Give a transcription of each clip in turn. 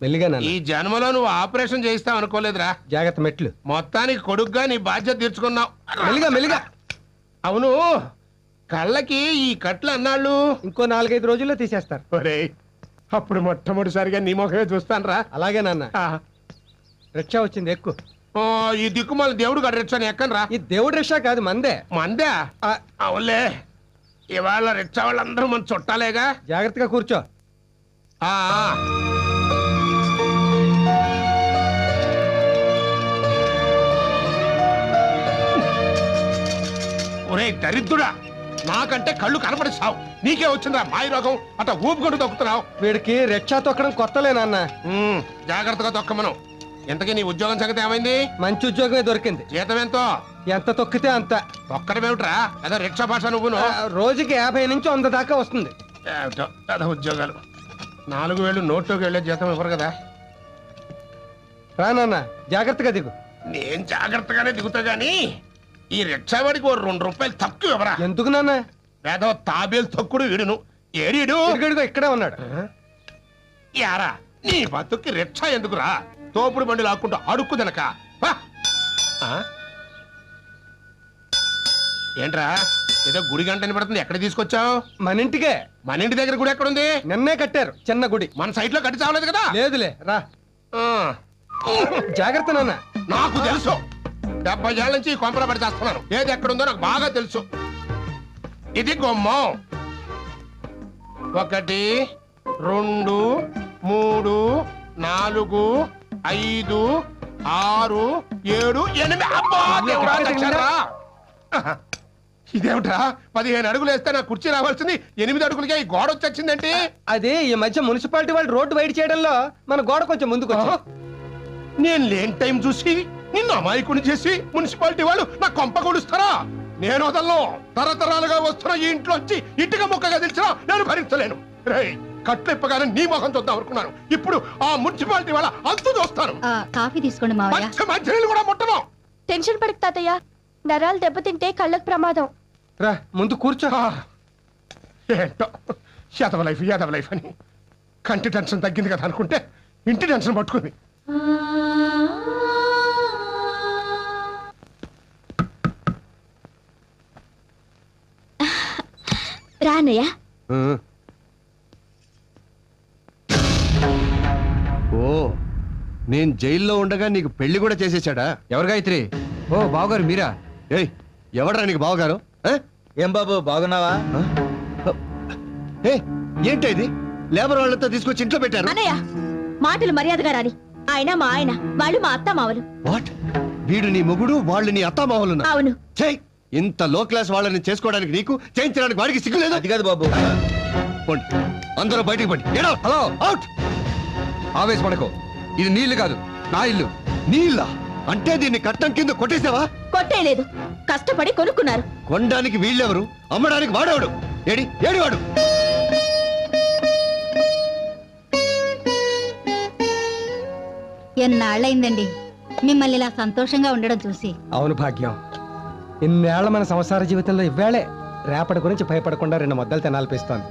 మెల్లిగా నాన్న. ఈ జన్మలో నువ్వు ఆపరేషన్ చేయిస్తావు అనుకోలేదురా. జాగ్రత్త మెట్లు. మొత్తానికి కొడుకుగా నీ బాధ్యత తీర్చుకున్నావు. మెల్లిగా మెల్లిగా. అవును, కళ్ళకి ఈ కట్లు అన్నాళ్ళు ఇంకో 4-5 రోజుల్లో తీసేస్తారు. ఒరేయ్, అప్పుడు మొట్టమొదటిసారిగా నీ ముఖమే చూస్తాను రా. అలాగే నాన్న. రిక్షా వచ్చింది, ఎక్కు. ఈ దిక్కుమాల దేవుడు గడ్డ ఎక్కను రా. ఈ దేవుడి రిక్షా కాదు, మందే. మందే? అవునులే, ఇవాళ రిక్షా వాళ్ళందరూ మన చుట్టాలేగా. జాగ్రత్తగా కూర్చో. ఒరే దరిద్రుడా, నాకంటే కళ్ళు కనపడి సావు. నీకే వచ్చిందా మాయ రోగం? అట్లా ఊపుకుంటూ తొక్కుతున్నావు. వీడికి రిక్షా తొక్కడం కొత్తలే నాన్న. జాగ్రత్తగా తొక్కమను. ఎంతకీ నీ ఉద్యోగం సంగతి ఏమైంది? మంచి ఉద్యోగమే దొరికింది. జీతం ఎంతో? ఎంత తొక్కితే అంత. తొక్కడమేమిట్రా, అదే రిక్షా భాష నువ్వును. రోజుకి 50 నుంచి 100 దాకా వస్తుంది. ఏమిటో అదే ఉద్యోగాలు. 4000 నోట్లోకి వెళ్ళే జీతం ఇవ్వరు కదా. రా నాన్న, జాగ్రత్తగా దిగు. నేను జాగ్రత్తగానే దిగుతా గాని ఈ రిక్షా వాడికి 2 రూపాయలు తక్కువ ఇవ్వరా. ఎందుకు నాన్న? పేద తాబేలు తొక్కుడు వీడును. ఏడీడు ఇక్కడే ఉన్నాడు. యారా, నీ బతుక్కి రిక్షా ఎందుకురా? తోపుడు బండి లాక్కుంటూ అడుక్కు తినక. ఏంట్రా, ఏదో గుడి గంట పడుతుంది, ఎక్కడ తీసుకొచ్చావు? మన ఇంటికే. మన ఇంటి దగ్గర గుడి ఎక్కడుంది? నిన్నే కట్టారు చిన్న గుడి. మన సైట్ లో కట్టి చావలేదు కదా? లేదులే, రా. జాగ్రత్త నాన్న. నాకు తెలుసు, 70 ఏళ్ళ నుంచి ఈ కొంపల పడి చేస్తున్నాను. ఏది ఎక్కడుందో నాకు బాగా తెలుసు. ఇది గుమ్మం. 1 2 3 4 5 6 7 8. అబ్బా దేవుడా, చచ్చారా? ఇదేమిట్రా, 15 అడుగులు వేస్తే నా కుర్చీ రావాల్సింది 8 అడుగులకే ఈ గోడ వచ్చి. అదే ఈ మధ్య మున్సిపాలిటీ వాళ్ళు రోడ్డు వైడ్ చేయడంలో మన గోడ కొంచెం ముందుకు. నేను లేని టైం చూసి నిన్ను అమాయకుని చేసి మున్సిపాలిటీ వాళ్ళు నా కొంప కొడుస్తారా? నేను వదలను. తరతరాలుగా వస్తున్న ఈ ఇంట్లోంచి ఇటుక ముక్కగా తెలిసినా నేను భరించలేను. రేయ్, కట్లు ఇప్పగానే నీ మొహం చూద్దాం అనుకున్నాను. ఇప్పుడు ఆ మున్సిపాలిటీ వాళ్ళ అంతు చూస్తాను. కాఫీ తీసుకోండి మావయ్య. మంచినీళ్ళు కూడా ముట్టను. టెన్షన్ పడకు తాతయ్య, నరాలు దెబ్బతింటే కళ్ళకు ప్రమాదం. రా, ముందు కూర్చో. ఏంటో యాదవ లైఫ్ అని కంటి టెన్షన్ తగ్గింది కదా అనుకుంటే ఇంటి టెన్షన్ పట్టుకుంది. రానయ్య. ఓ, నేను జైల్లో ఉండగా నీకు పెళ్లి కూడా చేసేసాడా? ఎవరు గాయత్రి? ఓ బావగారు మీరా? ఏయ్, ఎవడరా నీకు బావగారు? ఏం బాబు, బాగున్నావా? ఏంటి ఇది? లేబర్ వాళ్ళతో తీసుకొచ్చి ఇంట్లో పెట్టారు. అన్నయ్య, మాటలు మర్యాదగా రాని. ఆయన మా ఆయన, వాళ్ళు మా అత్త మావలు. వాట్? వీడు నీ మొగుడు, వాళ్ళు నీ అత్తామావలు? అవును. చెయ్, ఇంత లో క్లాస్ వాళ్ళని చేసుకోవడానికి నీకు, చేయించడానికి వాడికి సిగ్గులేదు? అది కాదు బాబు. పోండి, అందరూ బయటికి పండి. Hello, out. ఆవేశపడకు. ఇది నీళ్లు కాదు, నా ఇల్లు. నీళ్ళ అంటే దీన్ని కట్టం కింద కొట్టేసావా? కొట్టేయలేదు, కష్టపడి కొనుక్కున్నారు. కొనడానికి వీళ్ళెవరు? అమ్మడానికి వాడేవాడు? ఏడి వాడు? ఎన్నాళ్ళైందండి మిమ్మల్ని ఇలా సంతోషంగా ఉండడం చూసి. అవును భాగ్యం, ఇన్నేళ్ల మన సంసార జీవితంలో ఇవ్వాళే రేపటి గురించి భయపడకుండా 2 ముద్దలు తినాలిపిస్తోంది.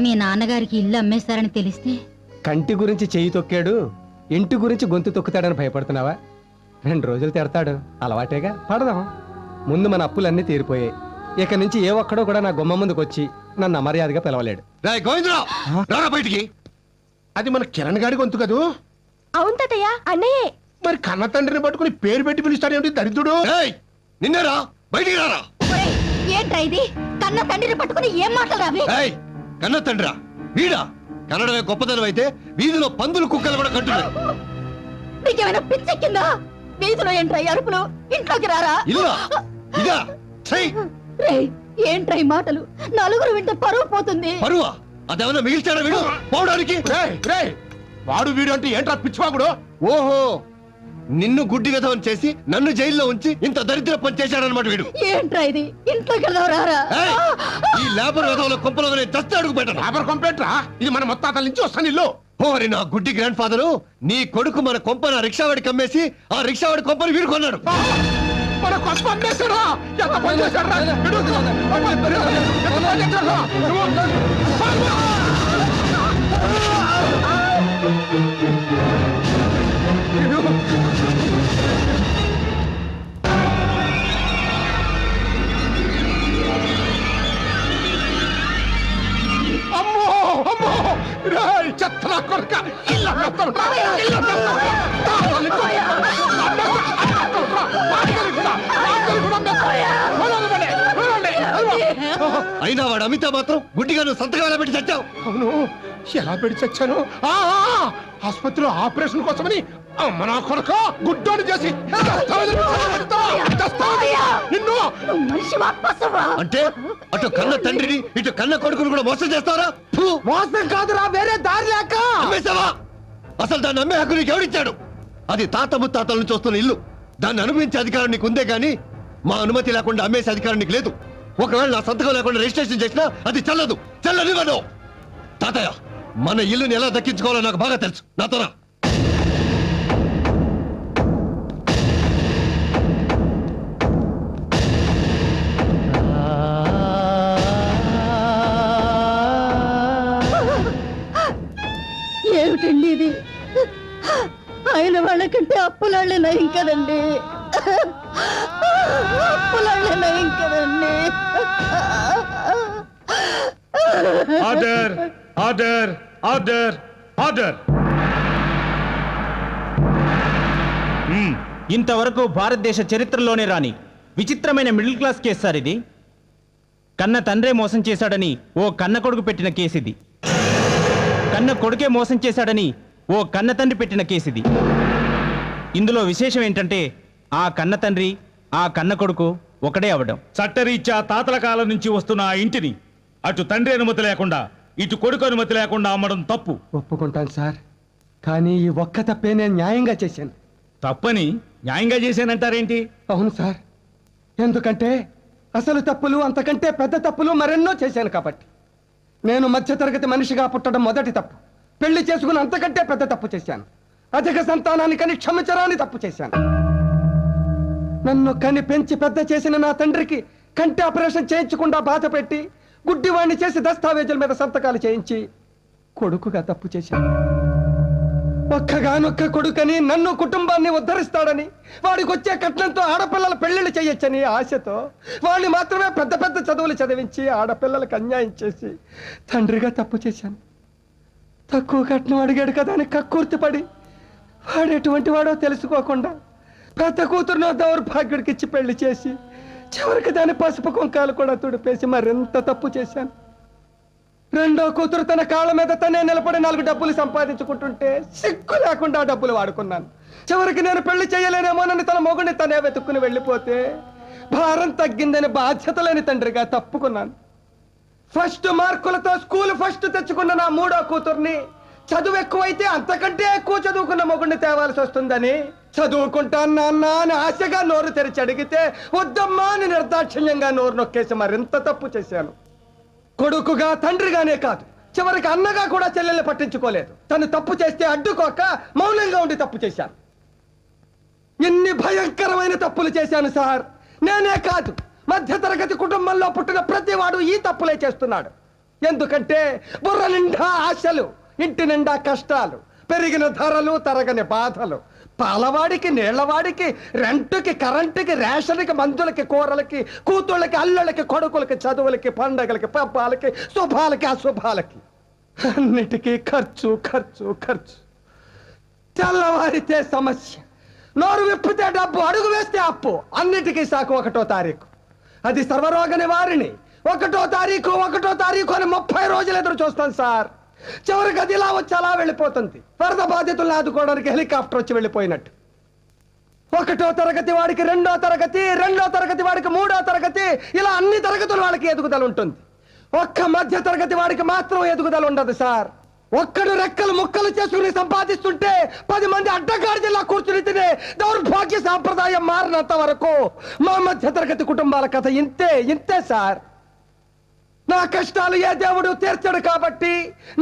మీ నాన్నగారికి ఇల్లు అమ్మేశారని తెలిస్తే? కంటి గురించి చెయ్యి తొక్కాడు, ఇంటి గురించి గొంతు తొక్కుతాడని భయపడుతున్నావా? 2 రోజులు తిడతాడు, అలవాటేగా, పడదాం. ముందు మన అప్పులన్నీ తీరిపోయాయి. ఇక నుంచి ఏ ఒక్కడో కూడా నా గుమ్మ ముందుకు వచ్చి నన్ను అమర్యాదగా పిలవలేడు. బయటికి. అది మన కిరణ్ గాడి గొంతు కదూ? అవును తాతయ్య, అన్నయ్యే. మరి కన్న తండ్రిని పట్టుకుని పేరు పెట్టి పిలుస్తాడేమిటి దరిద్రుడు? నిన్నరా, బయటికి రారా. ఏంట్రా ఇది? కన్న తండ్రిని పట్టుకుని ఏం మాట్లాడాలి? కన్న తండ్రా వీడా? కన్నడమే గొప్పదనం అయితే వీధిలో పందులు కుక్కలు కూడా కంటున్నాయి. నీకేమైనా పిచ్చెక్కిందా? వీధిలో ఏంట్రా అరుపులు? ఇంట్లోకి రారా. ఏంట్రా ఈ మాటలు? నలుగురు వింటే పరువు పోతుంది. పరువా? అదేమన్నా మిగిల్చాడా వీడు పోవడానికి? వాడు వీడు అంటే ఏంట్రా పిచ్చివాగుడు? ఓహో, నిన్ను గుడ్డి విధవని చేసి నన్ను జైల్లో ఉంచి ఇంత దరిద్ర పని చేశాడనమాట వీడు. ఏంట్రా ఇది? ఇంట్లోకి రారా. ఈ లేబర్ విధవల కొంపలో దస్త అడుగు పెట్టను. లేబర్ కొంపేట్రా, ఇది మన మొత్తాతల నుంచి వస్తాను ఇల్లు. ఓరి నా గుడ్డి గ్రాండ్ ఫాదరు, నీ కొడుకు మన కొంపన రిక్షావాడికి అమ్మేసి ఆ రిక్షావాడి కొంపని వీడు కొన్నాడు. మన కొంప అమ్మేశాడా? ఎంత పని చేశాడురా? అమ్మో అమ్మో రేయ్ చెత్త నా కొడుక ఇల్లు అమ్మేస్తాను రా, ఇల్లు అమ్మేస్తాను రా. తాతల్ని కొడుకు. అమ్మేస్తాను రా, వాడిని కూడా, వాడిని కూడా అమ్మేస్తాను. వదలండి, వదలండి. అయ్యో. అయినా వాడు అమితా మాత్రం గుడ్డిగా నువ్వు సంతకాల పెట్టి చచ్చావు. అవును ఎలా పెడి చచ్చాను ఆసుపత్రిలో ఆపరేషన్ కోసమని అమ్మ నా కొడుక గుడ్డోని చేసి నిన్ను మనిషివా పశువా? అంటే అటు కన్న తండ్రిని ఇటు కన్న కొడుకుని కూడా మోసం చేస్తారా? ఫు! మోసం కాదురా, వేరే దారి లేక. అమ్మేశావా? అసలు దాన్ని అమ్మే హక్కు నీకు ఎవడిచ్చాడు? అది తాత ముత్తాతల నుంచి వస్తున్న ఇల్లు. దాన్ని అనుభవించే అధికారం నీకు ఉందే గానీ మా అనుమతి లేకుండా అమ్మేసే అధికారం నీకు లేదు. ఒకవేళ నా సంతకం లేకుండా రిజిస్ట్రేషన్ చేసినా అది చెల్లదు. చెల్లనివ్వను. తాతయ్య, మన ఇల్లుని ఎలా దక్కించుకోవాలో నాకు బాగా తెలుసు. నాతో రా. ఏమిటండి ఇది? ఆయన వాళ్ళకంటే అప్పులాళ్ళే నయం కదండి. అప్పులాళ్ళే నయం కదండి. Order order order order. ఇంతవరకు భారతదేశ చరిత్రలోనే రాని విచిత్రమైన మిడిల్ క్లాస్ కేసు సార్ ఇది. కన్న తండ్రే మోసం చేశాడని ఓ కన్న కొడుకు పెట్టిన కేసు ఇది. కన్న కొడుకే మోసం చేశాడని ఓ కన్న తండ్రి పెట్టిన కేసు ఇది. ఇందులో విశేషం ఏంటంటే ఆ కన్న తండ్రి ఆ కన్న కొడుకు ఒకడే అవడం. చట్టరీత్యా తాతల కాలం నుంచి వస్తున్న ఆ ఇంటిని అటు తండ్రి అనుమతి లేకుండా ఇటు కొడుకు అనుమతి లేకుండా అమ్మడం తప్పు. ఒప్పుకుంటాను సార్, కానీ ఈ ఒక్క తప్పే నేను న్యాయంగా చేశాను. తప్పని న్యాయంగా చేశానంటారేంటి? అవును సార్, ఎందుకంటే అసలు తప్పులు అంతకంటే పెద్ద తప్పులు మరెన్నో చేశాను కాబట్టి. నేను మధ్యతరగతి మనిషిగా పుట్టడం మొదటి తప్పు. పెళ్లి చేసుకుని అంతకంటే పెద్ద తప్పు చేశాను. అధిక సంతానాన్ని కని క్షమించరాని తప్పు చేశాను. నన్ను కని పెంచి పెద్ద చేసిన నా తండ్రికి కంటి ఆపరేషన్ చేయించకుండా బాధ పెట్టి గుడ్డివాణ్ణి చేసి దస్తావేజుల మీద సంతకాలు చేయించి కొడుకుగా తప్పు చేశాను. ఒక్కగానొక్క కొడుకని నన్ను కుటుంబాన్ని ఉద్ధరిస్తాడని వాడికి వచ్చే కట్నంతో ఆడపిల్లల పెళ్లిళ్ళు చేయొచ్చని ఆశతో వాడిని మాత్రమే పెద్ద పెద్ద చదువులు చదివించి ఆడపిల్లలకు అన్యాయం చేసి తండ్రిగా తప్పు చేశాను. తక్కువ కట్నం అడిగాడు కదా అని కక్కుర్తిపడి వాడు ఎటువంటి వాడో తెలుసుకోకుండా పెద్ద కూతురునో దౌర్భాగ్యుడికి ఇచ్చి పెళ్లి చేసి చివరికి దాని పసుపు కుంకాలు కూడా తుడిపేసి మరింత తప్పు చేశాను. రెండో కూతురు తన కాళ్ళ మీద తనే నిలబడి 4 డబ్బులు సంపాదించుకుంటుంటే సిగ్గు లేకుండా ఆ డబ్బులు వాడుకున్నాను. చివరికి నేను పెళ్లి చేయలేనేమోనని తన మొగుడిని తనే వెతుక్కుని వెళ్ళిపోతే భారం తగ్గిందని బాధ్యత లేని తండ్రిగా తప్పుకున్నాను. ఫస్ట్ మార్కులతో స్కూల్ ఫస్ట్ తెచ్చుకున్న నా మూడో కూతుర్ని చదువు ఎక్కువైతే అంతకంటే ఎక్కువ చదువుకున్న మొగుడిని తేవాల్సి వస్తుందని చదువుకుంటాను నాన్న అని ఆశగా నోరు తెరిచి అడిగితే వద్దమ్మా అని నిర్దాక్షిణ్యంగా నోరు నొక్కేసి మరింత తప్పు చేశాను. కొడుకుగా తండ్రిగానే కాదు, చివరికి అన్నగా కూడా చెల్లెల్ని పట్టించుకోలేదు. తను తప్పు చేస్తే అడ్డుకోక మౌనంగా ఉండి తప్పు చేశాను. ఎన్ని భయంకరమైన తప్పులు చేశాను సార్. నేనే కాదు, మధ్యతరగతి కుటుంబంలో పుట్టిన ప్రతివాడు ఈ తప్పులే చేస్తున్నాడు. ఎందుకంటే బుర్ర నిండా ఆశలు, ఇంటి నిండా కష్టాలు, పెరిగిన ధరలు, తరగని బాధలు, పాలవాడికి, నీళ్లవాడికి, రెంటుకి, కరెంటుకి, రేషన్కి, మందులకి, కూరలకి, కూతుళ్ళకి, అల్లుళ్ళకి, కొడుకులకి, చదువులకి, పండగలకి, పబ్బాలకి, శుభాలకి, అశుభాలకి, అన్నిటికీ ఖర్చు ఖర్చు ఖర్చు. తెల్లవారితే సమస్య, నోరు విప్పితే డబ్బు, అడుగు వేస్తే అప్పు. అన్నిటికీ సాకు 1వ తారీఖు. అది సర్వరోగ నివారిణి. 1వ తారీఖు 1వ తారీఖు అని 30 రోజులు ఎదురు చూస్తాను సార్. చివరికి అది ఇలా వచ్చి అలా వెళ్ళిపోతుంది. వరద బాధితులను ఆదుకోవడానికి హెలికాప్టర్ వచ్చి వెళ్ళిపోయినట్టు. 1వ తరగతి వాడికి 2వ తరగతి, 2వ తరగతి వాడికి 3వ తరగతి, ఇలా అన్ని తరగతుల వాళ్ళకి ఎదుగుదల ఉంటుంది. ఒక్క మధ్య తరగతి వాడికి మాత్రం ఎదుగుదల ఉండదు సార్. ఒక్కడు రెక్కలు ముక్కలు చేసుకుని సంపాదిస్తుంటే 10 మంది అడ్డగాడిలా కూర్చుని తినే దౌర్భాగ్య సాంప్రదాయం మారినంత వరకు మా మధ్య తరగతి కుటుంబాల కథ ఇంతే సార్. నా కష్టాలు ఏ దేవుడు తీర్చడు కాబట్టి,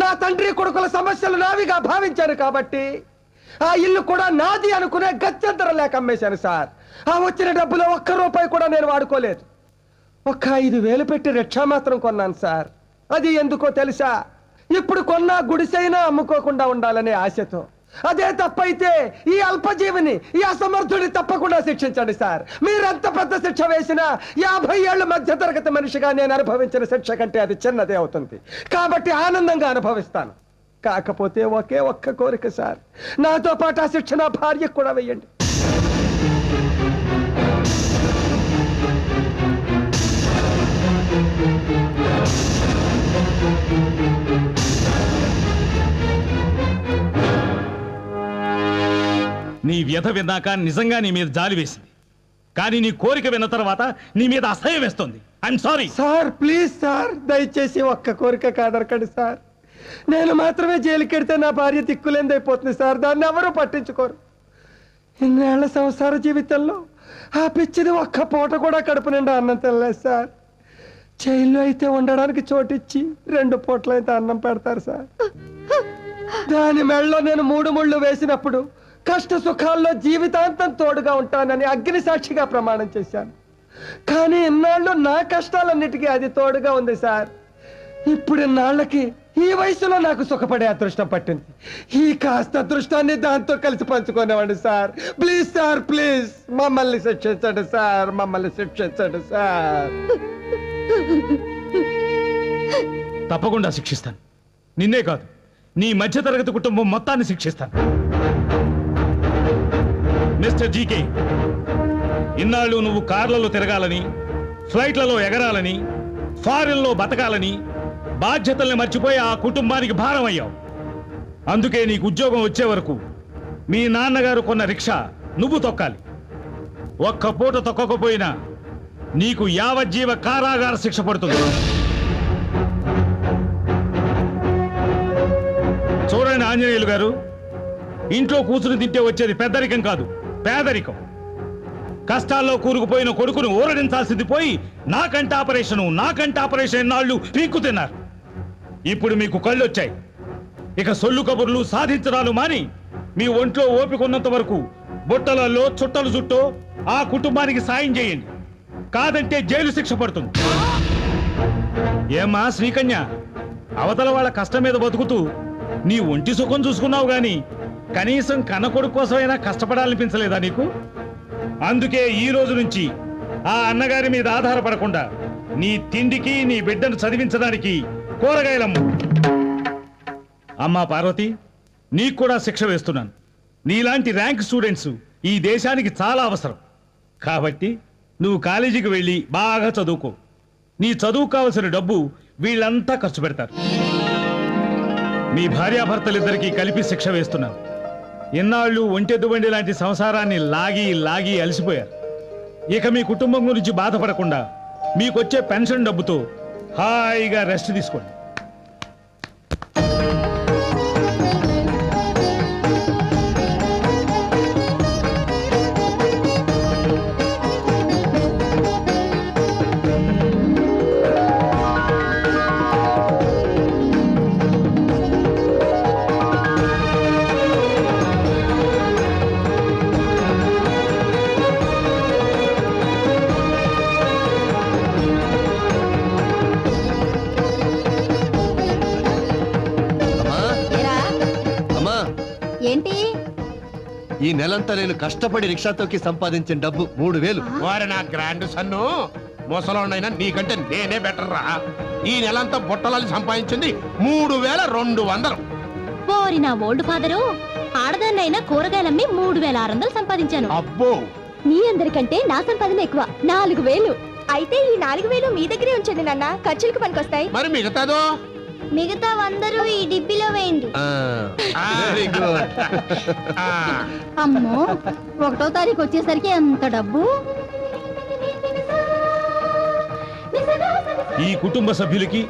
నా తండ్రి కొడుకుల సమస్యలు నావిగా భావించాను కాబట్టి ఆ ఇల్లు కూడా నాది అనుకునే గత్యంతరం లేక అమ్మేశాను సార్. ఆ వచ్చిన డబ్బులో 1 రూపాయి కూడా నేను వాడుకోలేదు. 5,000 పెట్టి రిక్షా మాత్రం కొన్నాను సార్. అది ఎందుకో తెలుసా? ఇప్పుడు కొన్న గుడిసైనా అమ్ముకోకుండా ఉండాలనే ఆశతో. అదే తప్పైతే ఈ అల్పజీవిని, ఈ అసమర్థుని తప్పకుండా శిక్షించండి సార్. మీరెంత పెద్ద శిక్ష వేసినా 50 ఏళ్ళు మధ్య తరగతి మనిషిగా నేను అనుభవించిన శిక్ష కంటే అది చిన్నదే అవుతుంది. కాబట్టి ఆనందంగా అనుభవిస్తాను. కాకపోతే ఒకే ఒక్క కోరిక సార్, నాతో పాటు ఆ శిక్ష నా భార్యకు కూడా వెయ్యండి. నీ వ్యధ విన్నాక నిజంగా నీ మీద జాలి వేసింది, కానీ నీ కోరిక విన్న తర్వాత నీ మీద అసహ్యం వేస్తుంది. I'm sorry sir, please sir, దయచేసి ఒక్క కోరిక కాదరకండి సార్. నేను మాత్రమే జైలుకెడితే నా భార్య దిక్కులేందైపోతుంది సార్. దాన్ని ఎవరూ పట్టించుకోరు. ఇన్నేళ్ల సంసార జీవితంలో ఆ పిచ్చిది ఒక్క పూట కూడా కడుపు నిండా అన్నం తినలేదు సార్. జైల్లో అయితే ఉండడానికి చోటిచ్చి 2 పూటలైతే అన్నం పెడతారు సార్. దాని మెళ్ళలో నేను 3 ముళ్ళు వేసినప్పుడు కష్ట సుఖాల్లో జీవితాంతం తోడుగా ఉంటానని అగ్ని సాక్షిగా ప్రమాణం చేశాను. కానీ ఇన్నాళ్ళు నా కష్టాలన్నిటికీ అది తోడుగా ఉంది సార్. ఇప్పుడు ఇన్నాళ్ళకి ఈ వయసులో నాకు సుఖపడే అదృష్టం పట్టింది. ఈ కాస్త అదృష్టాన్ని దాంతో కలిసి పంచుకునేవాడి సార్. ప్లీజ్ సార్, ప్లీజ్ మమ్మల్ని శిక్షించండి సార్, మమ్మల్ని శిక్షించండి సార్. తప్పకుండా శిక్షిస్తాను. నిన్నే కాదు, నీ మధ్యతరగతి కుటుంబం మొత్తాన్ని శిక్షిస్తాను. మిస్టర్ జీకే, ఇన్నాళ్ళు నువ్వు కార్లలో తిరగాలని, ఫ్లైట్లలో ఎగరాలని, ఫారిన్లో బతకాలని బాధ్యతల్ని మర్చిపోయి ఆ కుటుంబానికి భారం అయ్యావు. అందుకే నీకు ఉద్యోగం వచ్చే వరకు మీ నాన్నగారు కొన్న రిక్షా నువ్వు తొక్కాలి. ఒక్క పూట తొక్కకపోయినా నీకు యావజ్జీవ కారాగార శిక్ష పడుతుంది. చూడండి ఆంజనేయులు గారు, ఇంట్లో కూర్చుని తింటే వచ్చేది పెద్దరికం కాదు, పేదరికం. కష్టాల్లో కూరుకుపోయిన కొడుకును ఊరడించాల్సింది పోయి నాకంటే ఆపరేషన్ నాళ్ళు పీక్కు తిన్నారు. ఇప్పుడు మీకు కళ్ళు వచ్చాయి. ఇక సొల్లు కబుర్లు సాధించడాలు మాని మీ ఒంట్లో ఓపిక ఉన్నంత వరకు బుట్టలలో చుట్టలు చుట్టూ ఆ కుటుంబానికి సాయం చేయండి. కాదంటే జైలు శిక్ష పడుతుంది. ఏమ్మా శ్రీకన్య, అవతల వాళ్ళ కష్టం మీద బతుకుతూ నీ ఒంటి సుఖం చూసుకున్నావు గాని కనీసం కన్న కొడుకు కోసమైనా కష్టపడాలనిపించలేదా నీకు? అందుకే ఈ రోజు నుంచి ఆ అన్నగారి మీద ఆధారపడకుండా నీ తిండికి, నీ బిడ్డను చదివించడానికి కూరగాయలమ్ము. అమ్మా పార్వతి, నీకు కూడా శిక్ష వేస్తున్నాను. నీలాంటి ర్యాంక్ స్టూడెంట్స్ ఈ దేశానికి చాలా అవసరం. కాబట్టి నువ్వు కాలేజీకి వెళ్ళి బాగా చదువుకో. నీ చదువు కావలసిన డబ్బు వీళ్ళంతా ఖర్చు పెడతారు. మీ భార్యాభర్తలిద్దరికీ కలిపి శిక్ష వేస్తున్నాను. ఇన్నాళ్ళు ఒంటెద్దు బండి లాంటి సంసారాన్ని లాగి అలసిపోయారు. ఇక మీ కుటుంబం గురించి బాధపడకుండా మీకొచ్చే పెన్షన్ డబ్బుతో హాయిగా రెస్ట్ తీసుకోండి. ఏంటి? ఈ నెలంతా నేను కష్టపడి రిక్షాతోకి సంపాదించిన డబ్బు 3000. వారి నా గ్రాండ్ సన్ను, ముసలోనైనా నీకంటే నేనే బెటర్ రా. ఈ నెలంతా బుట్టలని సంపాదించింది 3200. పోరి నా ఓల్డ్ ఫాదరు, ఆడదాన్నైనా కూరగాయలమ్మి 3600 సంపాదించాను. అబ్బో, మీ అందరికంటే నా సంపాదన ఎక్కువ, 4000. అయితే ఈ 4000 మీ దగ్గరే ఉంచండి నాన్న, ఖర్చులకు పనికొస్తాయి. మరి మిగతాదో? మిగతా 100 ఈ డిబ్బీలో వేయండి. Very good. అమ్మో, 1వ తారీఖు వచ్చేసరికి ఎంత డబ్బు! ఈ కుటుంబ సభ్యులకి